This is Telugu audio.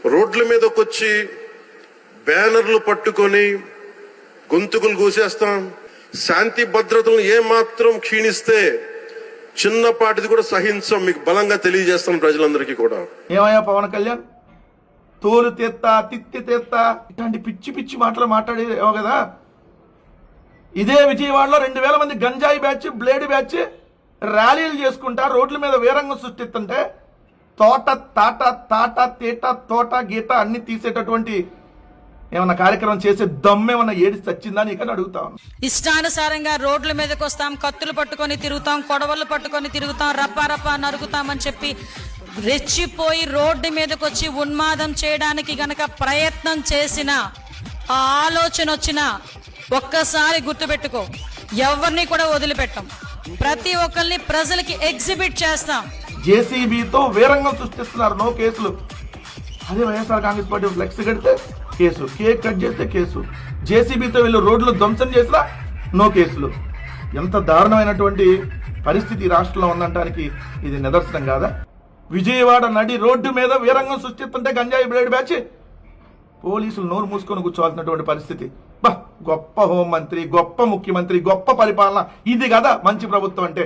రోడ్ల మీదకి వచ్చి బ్యానర్లు పట్టుకొని గొంతుకులు కూసేస్తాం. శాంతి భద్రతలను ఏమాత్రం క్షీణిస్తే చిన్నపాటిది కూడా సహించం. మీకు బలంగా తెలియజేస్తాం ప్రజలందరికీ కూడా. ఏమయ్యా పవన్ కళ్యాణ్, తోలు తెత్తా తిత్తి తెత్తా ఇట్లాంటి పిచ్చి పిచ్చి మాటలు మాట్లాడేవో కదా. ఇదే విజయవాడలో 2000 మంది గంజాయి బ్యాచ్, బ్లేడ్ బ్యాచ్ ర్యాలీలు చేసుకుంటా రోడ్ల మీద వీరంగం సృష్టిస్తుంటే తోట తాట తాట తేట తోట గీత అన్ని తీసేటటువంటి ఏమన్నా కార్యక్రమం చేసే దమ్మేమన్నా ఏడి చచ్చిందా నీకని అడుగుతాం. ఇష్టానుసారంగా రోడ్ల మీదకి వస్తాం, కత్తులు పట్టుకొని తిరుగుతాం, కొడవలు పట్టుకొని తిరుగుతాం, రప్పా రప్పా నరుగుతామని చెప్పి రెచ్చిపోయి రోడ్డు మీదకి వచ్చి ఉన్మాదం చేయడానికి గనక ప్రయత్నం చేసిన ఆ ఆలోచన వచ్చిన ఒక్కసారి గుర్తుపెట్టుకో, ఎవరిని కూడా వదిలిపెట్టాం. ప్రతి ఒక్కరిని ప్రజలకి ఎగ్జిబిట్ చేస్తాం. జేసీబీతో వీరంగం సృష్టిస్తున్నారు, నో కేసులు. అదే వైఎస్ఆర్ కాంగ్రెస్ పార్టీ ఫ్లెక్స్ కడితే కేసు, కేక్ కట్ చేస్తే కేసు, జేసీబీతో వీళ్ళు రోడ్లు ధ్వంసం చేసినా నో కేసులు. ఎంత దారుణమైనటువంటి పరిస్థితి రాష్ట్రంలో ఉందనడానికి ఇది నిదర్శనం కాదా? విజయవాడ నడి రోడ్డు మీద వీరంగం సృష్టిస్తుంటే గంజాయి బ్లేడ్ బ్యాచ్ పోలీసులు నోరు మూసుకొని కూర్చోవాల్సినటువంటి పరిస్థితి. గొప్ప హోంమంత్రి, గొప్ప ముఖ్యమంత్రి, గొప్ప పరిపాలన, ఇది కదా మంచి ప్రభుత్వం అంటే.